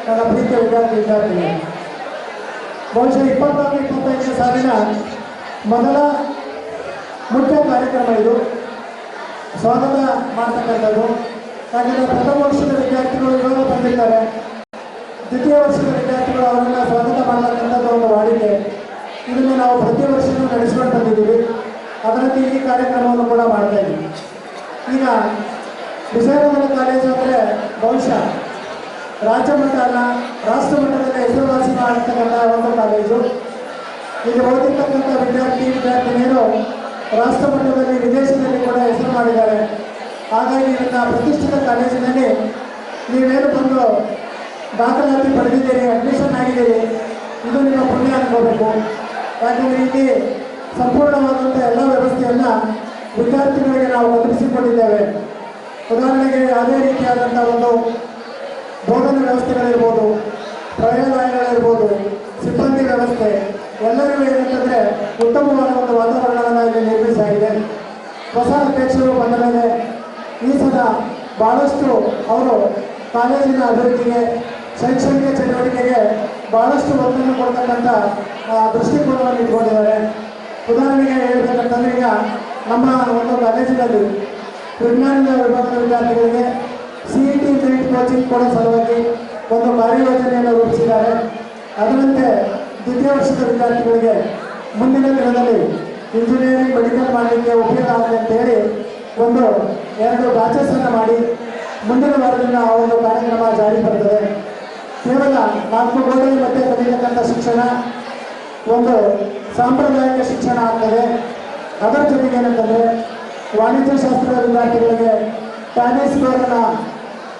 ನನ್ನ ಪ್ರೀತಿಯ ವಿದ್ಯಾರ್ಥಿಗಳೇ, ಬಹುಶಃ 24-25ನೇ ಸಾಲಿನ ಮೊದಲ ಮುಖ್ಯ ಕಾರ್ಯಕ್ರಮ ಇದು. ಸ್ವಾಗತ ಮಾಡ್ತಕ್ಕಂಥದ್ದು. ಯಾಕಂದರೆ ಪ್ರಥಮ ವರ್ಷದ ವಿದ್ಯಾರ್ಥಿಗಳು ಇವಾಗ ಬಂದಿರ್ತಾರೆ, ದ್ವಿತೀಯ ವರ್ಷದ ವಿದ್ಯಾರ್ಥಿಗಳು ಅವರನ್ನು ಸ್ವಾಗತ ಮಾಡತಕ್ಕಂಥದ್ದು ಒಂದು ವಾಡಿಕೆ. ಇದನ್ನು ನಾವು ಪ್ರತಿ ವರ್ಷವೂ ನಡೆಸ್ಕೊಂಡು ಬಂದಿದ್ದೀವಿ. ಅದರಂತೆ ಈ ಕಾರ್ಯಕ್ರಮವನ್ನು ಕೂಡ ಮಾಡ್ತಾ ಇದ್ದೀವಿ. ಈಗ ವಿಜಯನಗರ ಕಾಲೇಜು ಅಂದರೆ ಬಹುಶಃ ರಾಜ್ಯ ಮಟ್ಟ ಅಲ್ಲ, ರಾಷ್ಟ್ರ ಮಟ್ಟದಲ್ಲಿ ಹೆಸರುವಾಸಿ ಮಾಡತಕ್ಕಂಥ ಒಂದು ಕಾಲೇಜು. ಇಲ್ಲಿ ಓದಿರ್ತಕ್ಕಂಥ ವಿದ್ಯಾರ್ಥಿನಿಯರು ರಾಷ್ಟ್ರ ಮಟ್ಟದಲ್ಲಿ, ವಿದೇಶದಲ್ಲಿ ಕೂಡ ಹೆಸರು ಮಾಡಿದ್ದಾರೆ. ಹಾಗಾಗಿ ನನ್ನ ಪ್ರತಿಷ್ಠಿತ ಕಾಲೇಜಿನಲ್ಲಿ ನೀವೇನು ಬಂದು ದಾಖಲಾತಿ ಪಡೆದಿದ್ದೀರಿ, ಅಡ್ಮಿಷನ್ ಆಗಿದ್ದೀರಿ, ಇದು ನಿಮ್ಮ ಪುಣ್ಯ ಅನ್ಕೋಬೇಕು. ಯಾಕಂದರೆ ಇಲ್ಲಿ ಸಂಪೂರ್ಣವಾದಂಥ ಎಲ್ಲ ವ್ಯವಸ್ಥೆಯನ್ನು ವಿದ್ಯಾರ್ಥಿಗಳಿಗೆ ನಾವು ಒದಗಿಸಿಕೊಂಡಿದ್ದೇವೆ. ಉದಾಹರಣೆಗೆ ಯಾವುದೇ ರೀತಿಯಾದಂಥ ಒಂದು ಬೋಧನಾ ವ್ಯವಸ್ಥೆಗಳಿರ್ಬೋದು, ಪ್ರಯೋಗಾಲಯಗಳಿರ್ಬೋದು, ಸಿಬ್ಬಂದಿ ವ್ಯವಸ್ಥೆ ಎಲ್ಲರಿಗೂ ಏನಂತಂದರೆ ಉತ್ತಮವಾದ ಒಂದು ವಾತಾವರಣವನ್ನು ಇಲ್ಲಿ ನಿರ್ಮಿಸಲಾಗಿದೆ. ಹೊಸ ಅಧ್ಯಕ್ಷರು ಬಂದ ಮೇಲೆ ಈ ಸಲ ಭಾಳಷ್ಟು ಅವರು ಕಾಲೇಜಿನ ಅಭಿವೃದ್ಧಿಗೆ, ಶೈಕ್ಷಣಿಕ ಚಟುವಟಿಕೆಗೆ ಭಾಳಷ್ಟು ಒತ್ತನ್ನು ಕೊಡ್ತಕ್ಕಂಥ ದೃಷ್ಟಿಕೋನವನ್ನು ಇಟ್ಕೊಂಡಿದ್ದಾರೆ. ಉದಾಹರಣೆಗೆ ಹೇಳಬೇಕಂತಂದ್ರೆ ಈಗ ನಮ್ಮ ಒಂದು ಕಾಲೇಜಿನಲ್ಲಿ ವಿಜ್ಞಾನದ ವಿಭಾಗದ ವಿದ್ಯಾರ್ಥಿಗಳಿಗೆ ಸಿಇಟಿ ನೀಟ್ ಕೋಚಿಂಗ್ ಕೊಡೋ ಸಲುವಾಗಿ ಒಂದು ಕಾರ್ಯಯೋಜನೆಯನ್ನು ರೂಪಿಸಿದ್ದಾರೆ. ಅದರಂತೆ ದ್ವಿತೀಯ ವರ್ಷದ ವಿದ್ಯಾರ್ಥಿಗಳಿಗೆ ಮುಂದಿನ ದಿನದಲ್ಲಿ ಇಂಜಿನಿಯರಿಂಗ್, ಮೆಡಿಕಲ್ ಮಾಡಲಿಕ್ಕೆ ಉಪಯೋಗ ಆಗಲಿ ಅಂತೇಳಿ 1-2 ಬ್ಯಾಚಸ್ಸನ್ನು ಮಾಡಿ ಮುಂದಿನ ವಾರದಿಂದ ಆ ಒಂದು ಕಾರ್ಯಕ್ರಮ ಜಾರಿ ಬರುತ್ತದೆ. ಕೇವಲ 4 ಗೋಡೆ ಮಧ್ಯೆ ಕಲಿಯತಕ್ಕಂಥ ಶಿಕ್ಷಣ ಒಂದು ಸಾಂಪ್ರದಾಯಿಕ ಶಿಕ್ಷಣ ಆಗ್ತದೆ. ಅದರ ಜೊತೆಗೆ ಏನಂತಂದರೆ ವಾಣಿಜ್ಯಶಾಸ್ತ್ರದ ವಿದ್ಯಾರ್ಥಿಗಳಿಗೆ ಟ್ಯಾನಿಸ್ ಡೋರನ್ನು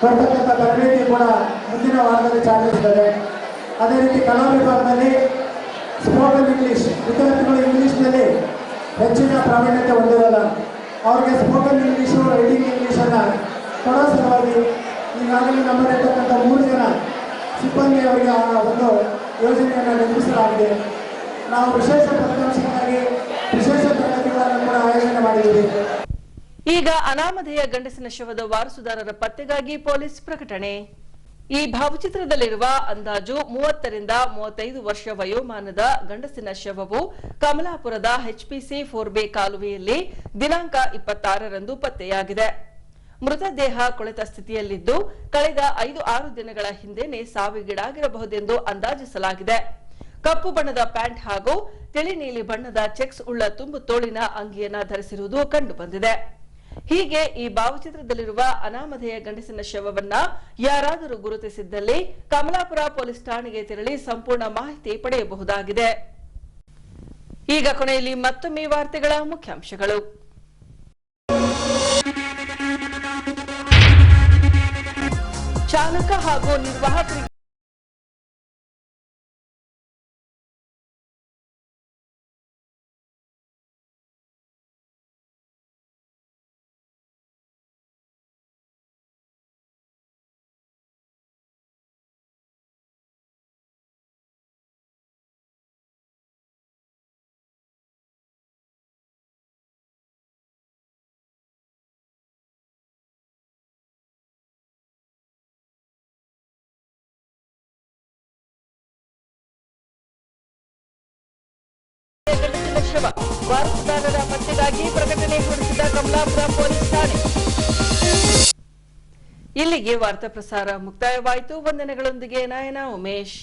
ಕೊಡ್ತಕ್ಕಂಥ ತರಬೇತಿ ಕೂಡ ಮುಂದಿನ ವಾರದಲ್ಲಿ ಚಾಲಿಸುತ್ತದೆ. ಅದೇ ರೀತಿ ಕಲಾ ವಿಭಾಗದಲ್ಲಿ ಸ್ಪೋಕನ್ ಇಂಗ್ಲೀಷ್, ವಿದ್ಯಾರ್ಥಿಗಳು ಇಂಗ್ಲೀಷ್ನಲ್ಲಿ ಹೆಚ್ಚಿನ ಪ್ರಾವೀಣ್ಯತೆ ಹೊಂದಿರಲ್ಲ, ಅವರಿಗೆ ಸ್ಪೋಕನ್ ಇಂಗ್ಲೀಷು, ರೈಟಿಂಗ್ ಇಂಗ್ಲೀಷನ್ನು ಕೊಡೋ ಸಲುವಾಗಿ ಈಗಾಗಲೇ ನಮ್ಮಲ್ಲಿರ್ತಕ್ಕಂಥ 3 ಜನ ಸಿಬ್ಬಂದಿಯವರಿಗೆ ಆ ಒಂದು ಯೋಜನೆಯನ್ನು ನಿರ್ಮಿಸಲಾಗಿದೆ. ನಾವು ವಿಶೇಷ ಫಲಿತಾಂಶಕ್ಕಾಗಿ ವಿಶೇಷ ತರಗತಿಗಳನ್ನು ಕೂಡ ಆಯೋಜನೆ ಮಾಡಿದ್ದೀವಿ. ಈಗ ಅನಾಮಧೇಯ ಗಂಡಸಿನ ಶವದ ವಾರಸುದಾರರ ಪತ್ತೆಗಾಗಿ ಪೊಲೀಸ್ ಪ್ರಕಟಣೆ. ಈ ಭಾವಚಿತ್ರದಲ್ಲಿರುವ ಅಂದಾಜು 30ರಿಂದ 35 ವರ್ಷ ವಯೋಮಾನದ ಗಂಡಸಿನ ಶವವು ಕಮಲಾಪುರದ HPC 4B ಕಾಲುವೆಯಲ್ಲಿ ದಿನಾಂಕ 26ರಂದು ಪತ್ತೆಯಾಗಿದೆ. ಮೃತದೇಹ ಕೊಳೆತ ಸ್ಥಿತಿಯಲ್ಲಿದ್ದು ಕಳೆದ 5-6 ದಿನಗಳ ಹಿಂದೆನೇ ಸಾವಿಗೀಡಾಗಿರಬಹುದೆಂದು ಅಂದಾಜಿಸಲಾಗಿದೆ. ಕಪ್ಪು ಬಣ್ಣದ ಪ್ಯಾಂಟ್ ಹಾಗೂ ತಿಳಿ ನೀಲಿ ಬಣ್ಣದ ಚೆಕ್ಸ್ ಉಳ್ಳ ತುಂಬು ತೋಳಿನ ಅಂಗಿಯನ್ನ ಧರಿಸಿರುವುದು ಕಂಡುಬಂದಿದೆ. ಹೀಗೆ ಈ ಭಾವಚಿತ್ರದಲ್ಲಿರುವ ಅನಾಮಧೇಯ ಗಂಡಸಿನ ಶವವನ್ನ ಯಾರಾದರೂ ಗುರುತಿಸಿದ್ದಲ್ಲಿ ಕಮಲಾಪುರ ಪೊಲೀಸ್ ಠಾಣೆಗೆ ತೆರಳಿ ಸಂಪೂರ್ಣ ಮಾಹಿತಿ ಪಡೆಯಬಹುದಾಗಿದೆ. ಈಗ ಕೊನೆಯಲ್ಲಿ ಮತ್ತೊಮ್ಮೆ ವಾರ್ತೆಗಳ ಮುಖ್ಯಾಂಶಗಳು. ಚಾಲಕ ಹಾಗೂ ನಿರ್ವಾಹಕರಿಗೆ ಶವ ವಾರಸುದಾರರ ಪತ್ತೆಗಾಗಿ ಪ್ರಕಟಣೆ ಹೊರಡಿಸಿದ ಕಮಲಾಪುರ ಪೊಲೀಸ್ ಠಾಣೆ. ಇಲ್ಲಿಗೆ ವಾರ್ತಾ ಪ್ರಸಾರ ಮುಕ್ತಾಯವಾಯಿತು. ವಂದನೆಗಳೊಂದಿಗೆ ನಯನ ಉಮೇಶ್.